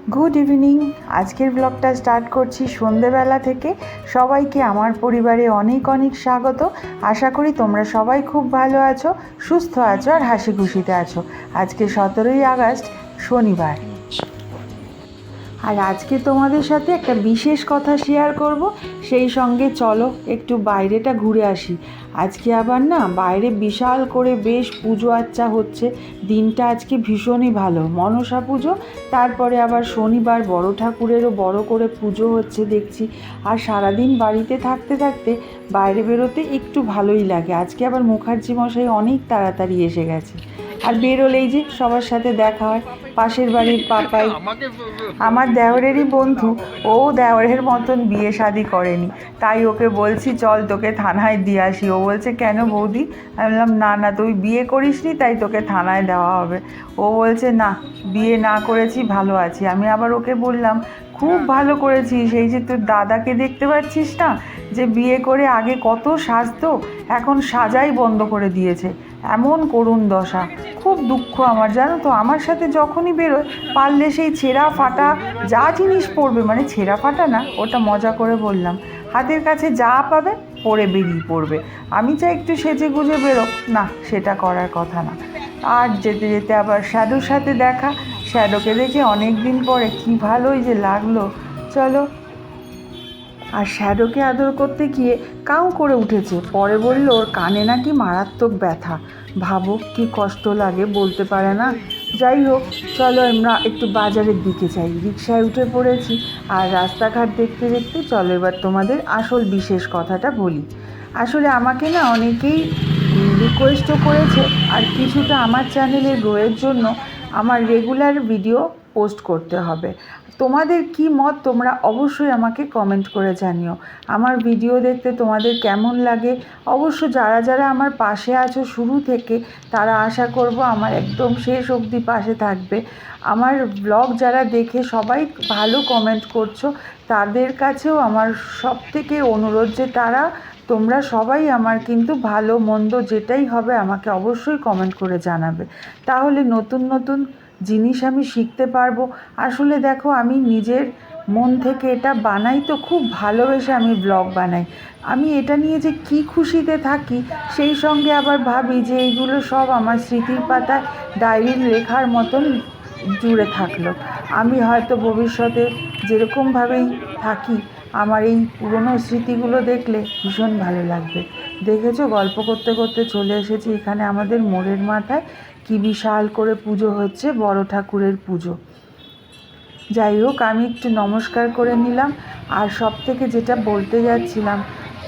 Good evening. আজকের ব্লগটা start করছি সন্ধেবেলা থেকে। সবাইকে আমার পরিবারে অনেক অনেক স্বাগত। আশা করি তোমরা সবাই খুব ভালো আছো, সুস্থ আছো আর হাসি খুশিতে আছো। আজকে 17ই আগস্ট, শনিবার। আর আজকে তোমাদের সাথে একটা বিশেষ কথা শেয়ার করব, সেই সঙ্গে চলো একটু বাইরেটা ঘুরে আসি। আজকে আবার না বাইরে বিশাল করে বেশ পুজো আচ্চা হচ্ছে। দিনটা আজকে ভীষণই ভালো, মনসা পুজো, তারপরে আবার শনিবার বড় ঠাকুরেরও বড় করে পুজো হচ্ছে দেখছি। আর সারাদিন বাড়িতে থাকতে থাকতে বাইরে বেরোতে একটু ভালোই লাগে। আজকে আবার মুখার্জি মশাই অনেক তাড়াতাড়ি এসে গেছে। আর বেরোলেই যে সবার সাথে দেখা হয়। পাশের বাড়ির পাপাই আমার দেওরেরই বন্ধু, ও দেওরের মতন বিয়ে শাদি করেনি, তাই ওকে বলছি চল তোকে থানায় দিয়ে আসি। ও বলছে কেন বৌদি? আমি বললাম না না, তুই বিয়ে করিসনি তাই তোকে থানায় দেওয়া হবে। ও বলছে না, বিয়ে না করেছি, ভালো আছি। আমি আবার ওকে বললাম খুব ভালো করেছিস, এই যে তোর দাদাকে দেখতে পাচ্ছিস না, যে বিয়ে করে আগে কত সাজতো, এখন সাজাই বন্ধ করে দিয়েছে, এমন করুণ দশা। খুব দুঃখ আমার, জানো তো। আমার সাথে যখনই বেরোয় পারলে সেই ছেঁড়া ফাটা যা জিনিস পরবে, মানে ছেঁড়া ফাটা না, ওটা মজা করে বললাম, হাতের কাছে যা পাবে পরে বেরিয়ে পড়বে। আমি চাই একটু সেজে গুজে বেরো, না সেটা করার কথা না। আর যেতে যেতে আবার শ্যাডোর সাথে দেখা, শ্যাডোকে দেখে অনেক দিন পরে কী ভালোই যে লাগলো। চলো। আর শ্যাডোকে আদর করতে গিয়ে কাউ করে উঠেছে, পরে বলল ওর কানে নাকি মারাত্মক ব্যথা। ভাবো কি কষ্ট লাগে, বলতে পারে না। যাই হোক, চলো আমরা একটু বাজারের দিকে যাই। রিকশায় উঠে পড়েছি আর রাস্তাঘাট দেখতে দেখতে চলো এবার তোমাদের আসল বিশেষ কথাটা বলি। আসলে আমাকে না অনেকেই রিকোয়েস্টও করেছে, আর কিছুটা আমার চ্যানেলের গ্রোয়ের জন্য আমার রেগুলার ভিডিও পোস্ট করতে হবে। তোমাদের কি মত তোমরা অবশ্যই আমাকে কমেন্ট করে জানিও। আমার ভিডিও দেখতে তোমাদের কেমন লাগে অবশ্য। যারা যারা আমার পাশে আছো শুরু থেকে, তারা আশা করব আমার একদম শেষ অবধি পাশে থাকবে। আমার ব্লগ যারা দেখে সবাই ভালো কমেন্ট করছো, তাদের কাছেও আমার সবথেকে অনুরোধ যে তোমরা সবাই আমার কিন্তু ভালো মন্দ যেটাই হবে আমাকে অবশ্যই কমেন্ট করে জানাবে। তাহলে নতুন নতুন জিনিস আমি শিখতে পারবো। আসলে দেখো, আমি নিজের মন থেকে এটা বানাই তো, খুব ভালোবেসে আমি ব্লগ বানাই। আমি এটা নিয়ে যে কি খুশিতে থাকি, সেই সঙ্গে আবার ভাবি যে এইগুলো সব আমার স্মৃতির পাতায় ডায়েরির লেখার মতন জুড়ে থাকলো। আমি হয়তো ভবিষ্যতে যেরকমভাবেই থাকি, আমার এই পুরনো স্মৃতিগুলো দেখলে ভীষণ ভালো লাগবে। দেখেছো, গল্প করতে করতে চলে এসেছি এখানে আমাদের মোড়ের মাথায়। কি বিশাল করে পুজো হচ্ছে, বড় ঠাকুরের পুজো। যাই হোক, আমি একটু নমস্কার করে নিলাম। আর সব থেকে যেটা বলতে যাচ্ছিলাম,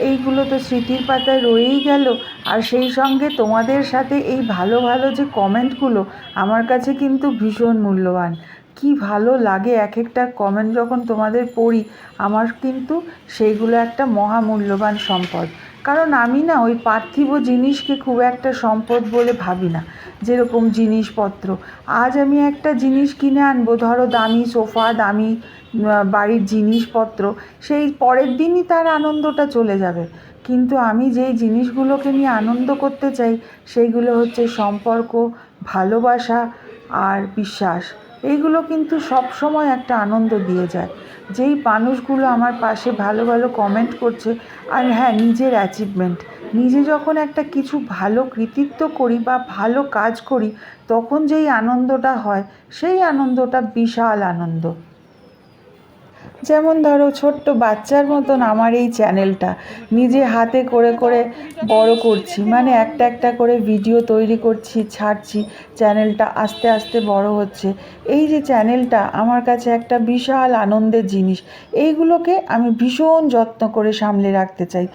এইগুলো তো স্মৃতির পাতায় রয়েই গেল, আর সেই সঙ্গে তোমাদের সাথে এই ভালো ভালো যে কমেন্টগুলো আমার কাছে কিন্তু ভীষণ মূল্যবান। কি ভালো লাগে এক একটা কমেন্ট যখন তোমাদের পড়ি, আমার কিন্তু সেইগুলো একটা মহামূল্যবান সম্পদ। কারণ আমি না ওই পার্থিব জিনিসকে খুব একটা সম্পদ বলে ভাবি না। যেরকম জিনিসপত্র, আজ আমি একটা জিনিস কিনে আনবো, ধরো দামি সোফা, দামি বাড়ির জিনিসপত্র, সেই পরের দিনই তার আনন্দটা চলে যাবে। কিন্তু আমি যেই জিনিসগুলোকে নিয়ে আনন্দ করতে চাই, সেইগুলো হচ্ছে সম্পর্ক, ভালোবাসা আর বিশ্বাস। এইগুলো কিন্তু সব সময় একটা আনন্দ দিয়ে যায়। যেই মানুষগুলো আমার পাশে ভালো ভালো কমেন্ট করছে, আর হ্যাঁ, নিজের অ্যাচিভমেন্ট, নিজে যখন একটা কিছু ভালো কৃতিত্ব করি বা ভালো কাজ করি, তখন যেই আনন্দটা হয়, সেই আনন্দটা বিশাল আনন্দ। যেমন ধরো, ছোট্ট বাচ্চার মতন আমার এই চ্যানেলটা নিজে হাতে করে করে বড় করছি, মানে একটা একটা করে ভিডিও তৈরি করছি, ছাড়ছি, চ্যানেলটা আস্তে আস্তে বড় হচ্ছে। এই যে চ্যানেলটা আমার কাছে একটা বিশাল আনন্দের জিনিস, এইগুলোকে আমি ভীষণ যত্ন করে সামলে রাখতে চাই।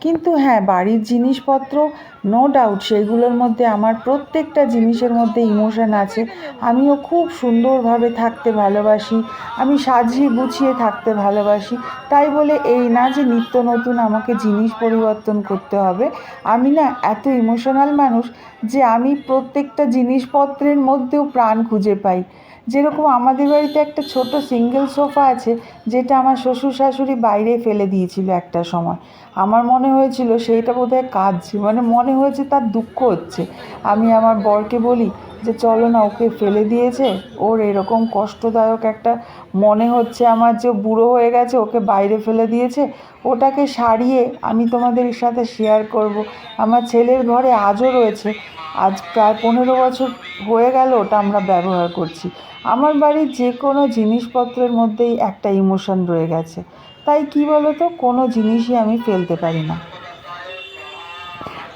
কিন্তু হ্যাঁ, বাড়ির জিনিসপত্র নো ডাউট সেইগুলোর মধ্যে আমার প্রত্যেকটা জিনিসের মধ্যে ইমোশন আছে। আমিও খুব সুন্দরভাবে থাকতে ভালোবাসি, আমি সাজিয়ে গুছিয়ে থাকতে ভালোবাসি। তাই বলে এই না যে নিত্য নতুন আমাকে জিনিস পরিবর্তন করতে হবে। আমি না এত ইমোশনাল মানুষ যে আমি প্রত্যেকটা জিনিসপত্রের মধ্যেও প্রাণ খুঁজে পাই। যেরকম আমাদের বাড়িতে একটা ছোট সিঙ্গেল সোফা আছে, যেটা আমার শ্বশুর শাশুড়ি বাইরে ফেলে দিয়েছিল একটা সময়। আমার মনে হয়েছিল সেইটা বোধহয় কাঁদছে, মানে মনে হয়েছে তার দুঃখ হচ্ছে। আমি আমার বরকে বলি যে চলো না, ওকে ফেলে দিয়েছে, ওর এরকম কষ্টদায়ক একটা মনে হচ্ছে আমার যে বুড়ো হয়ে গেছে, ওকে বাইরে ফেলে দিয়েছে। ওটাকে সারিয়ে আমি তোমাদের সাথে শেয়ার করব। আমার ছেলের ঘরে আজও রয়েছে, আজ প্রায় 15 বছর হয়ে গেল ওটা আমরা ব্যবহার করছি। আমার বাড়ির যে কোনো জিনিসপত্রের মধ্যেই একটা ইমোশন রয়ে গেছে, তাই কি বলো তো, কোনো জিনিসই আমি ফেলতে পারি না।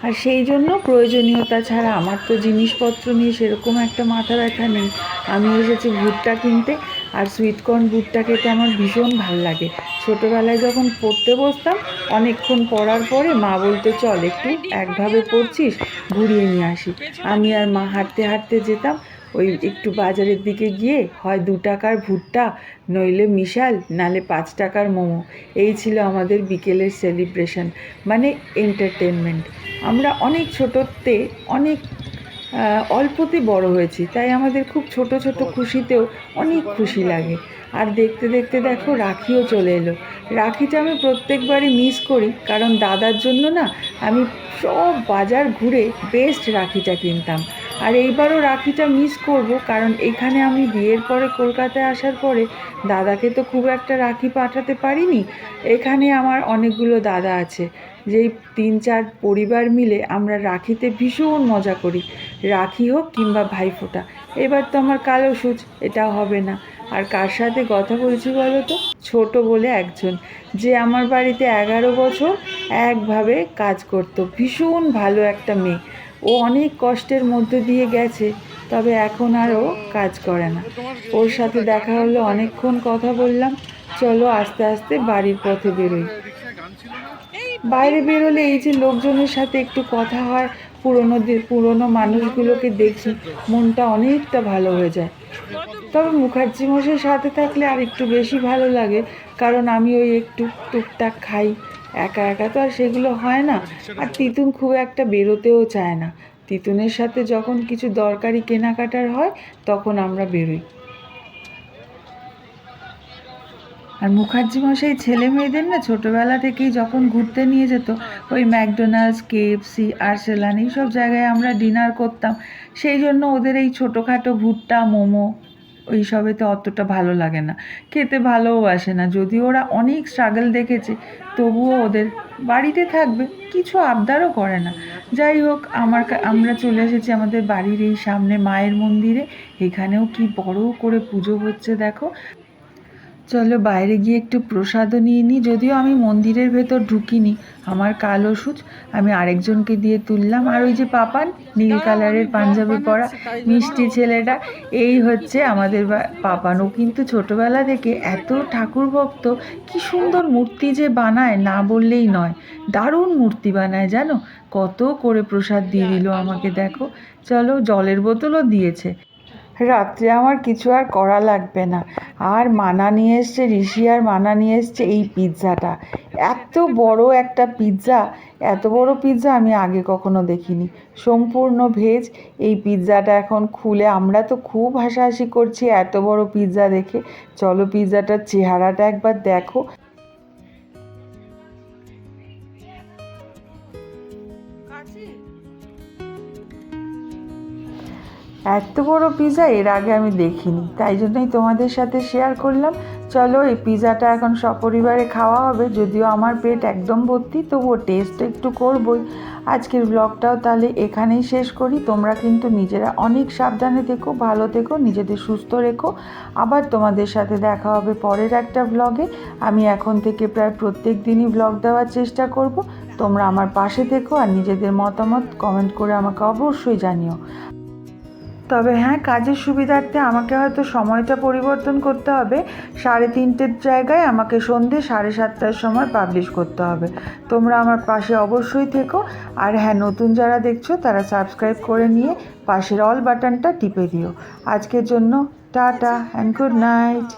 আর সেই জন্য প্রয়োজনীয়তা ছাড়া আমার তো জিনিসপত্র নিয়ে সেরকম একটা মাথা ব্যথা নেই। আমি এসেছি ভুট্টা কিনতে, আর সুইটকর্ন ভুট্টা খেতে আমার ভীষণ ভাল লাগে। ছোটোবেলায় যখন পড়তে বসতাম, অনেকক্ষণ পড়ার পরে মা বলতো চল একটু একভাবে পড়ছিস, ঘুরিয়ে নিয়ে আসি। আমি আর মা হাঁটতে হাঁটতে যেতাম, ওই একটু বাজারের দিকে গিয়ে হয় 2 টাকার ভুট্টা, নইলে মিশাল, নালে 5 টাকার মোমো। এই ছিল আমাদের বিকেলের সেলিব্রেশন, মানে এন্টারটেনমেন্ট। আমরা অনেক ছোটোতে অনেক অল্পতে বড় হয়েছি, তাই আমাদের খুব ছোট ছোট খুশিতেও অনেক খুশি লাগে। আর দেখতে দেখতে দেখো রাখিও চলে এলো। রাখিটা আমি প্রত্যেকবারই মিস করি, কারণ দাদার জন্য না আমি সব বাজার ঘুরে বেস্ট রাখিটা কিনতাম। আর এইবারও রাখিটা মিস করব, কারণ এখানে আমি বিয়ের পরে কলকাতায় আসার পরে দাদাকে তো খুব একটা রাখি পাঠাতে পারিনি। এখানে আমার অনেকগুলো দাদা আছে, যেই 3-4 পরিবার মিলে আমরা রাখিতে ভীষণ মজা করি। রাখি হোক কিংবা ভাইফোঁটা। এবার তো আমার কালো সুচ, এটাও হবে না। আর কার সাথে কথা বলছি বলো তো, ছোট বলে একজন, যে আমার বাড়িতে 11 বছর একভাবে কাজ করতো, ভীষণ ভালো একটা মেয়ে। ও অনেক কষ্টের মধ্যে দিয়ে গেছে, তবে এখন আর ও কাজ করে না। ওর সাথে দেখা হলো, অনেকক্ষণ কথা বললাম। চলো আস্তে আস্তে বাড়ির পথে বেরোই। বাইরে বেরোলে এই যে লোকজনের সাথে একটু কথা হয়, পুরনো মানুষগুলোকে দেখি, মনটা অনেকটা ভালো হয়ে যায়। তবে মুখার্জি মশাইয়ের সাথে থাকলে আর একটু বেশি ভালো লাগে, কারণ আমি ওই একটু টুকটাক খাই, একা একা তো আর সেগুলো হয় না। আর তিতুন খুব একটা বেরোতেও চায় না। তিতুনের সাথে যখন কিছু দরকারি কেনাকাটার হয়, তখন আমরা বেরোই। আর মুখার্জি মশাই ছেলে মেয়েদের না ছোটোবেলা থেকেই যখন ঘুরতে নিয়ে যেত, ওই ম্যাকডোনাল্ডস, কেএফসি, আরসেলান, এইসব জায়গায় আমরা ডিনার করতাম। সেই জন্য ওদের এই ছোটোখাটো ভুট্টা, মোমো, ওইসবেতে অতটা ভালো লাগে না, খেতে ভালোও আসে না। যদিও ওরা অনেক স্ট্রাগল দেখেছে, তবুও ওদের বাড়িতে থাকবে, কিছু আবদারও করে না। যাই হোক, আমরা চলে এসেছি আমাদের বাড়ির এই সামনে মায়ের মন্দিরে। এখানেও কি বড় করে পুজো হচ্ছে দেখো। চলো বাইরে গিয়ে একটু প্রসাদও নিয়ে নিই। যদিও আমি মন্দিরের ভেতর ঢুকিনি, আমার কালো সুচ আমি আরেকজনকে দিয়ে তুললাম। আর ওই যে পাপান, নীল কালারের পাঞ্জাবি পরা মিষ্টি ছেলেটা, এই হচ্ছে আমাদের পাপান। ও কিন্তু ছোটোবেলা থেকে এত ঠাকুর ভক্ত, কি সুন্দর মূর্তি যে বানায় না বললেই নয়। দারুণ মূর্তি বানায় জানো। কত করে প্রসাদ দিয়ে দিল আমাকে দেখো। চলো, জলের বোতলও দিয়েছে। রাত্রে আমার কিছু আর করা লাগবে না। আর মানা নিয়ে এসছে, ঋষি আর মানা নিয়ে এসছে এই পিৎজাটা। এত বড় একটা পিৎজা, এত বড় পিৎজা আমি আগে কখনো দেখিনি। সম্পূর্ণ ভেজ। এই পিৎজাটা এখন খুলে আমরা তো খুব হাসাহাসি করছি এত বড় পিৎজা দেখে। চলো পিৎজাটার চেহারাটা একবার দেখো। এত বড় পিৎজা এর আগে আমি দেখিনি, তাই জন্যই তোমাদের সাথে শেয়ার করলাম। চলো, এই পিৎজাটা এখন সপরিবারে খাওয়া হবে। যদিও আমার পেট একদম ভর্তি, তবুও টেস্ট একটু করবই। আজকের ব্লগটাও তাহলে এখানেই শেষ করি। তোমরা কিন্তু নিজেরা অনেক সাবধানে থেকো, ভালো থেকো, নিজেদের সুস্থ রেখো। আবার তোমাদের সাথে দেখা হবে পরের একটা ব্লগে। আমি এখন থেকে প্রায় প্রত্যেক দিনই ব্লগ দেওয়ার চেষ্টা করব। তোমরা আমার পাশে থেকো, আর নিজেদের মতামত কমেন্ট করে আমাকে অবশ্যই জানিও। তবে হ্যাঁ, কাজের সুবিধার্থে আমাকে হয়তো সময়টা পরিবর্তন করতে হবে। 3:30-র জায়গায় আমাকে সন্ধ্যে 7:30টার সময় পাবলিশ করতে হবে। তোমরা আমার পাশে অবশ্যই থেকো। আর হ্যাঁ, নতুন যারা দেখছো তারা সাবস্ক্রাইব করে নিয়ে পাশের অল বাটনটা টিপে দিও। আজকের জন্য টাটা অ্যান্ড গুড নাইট।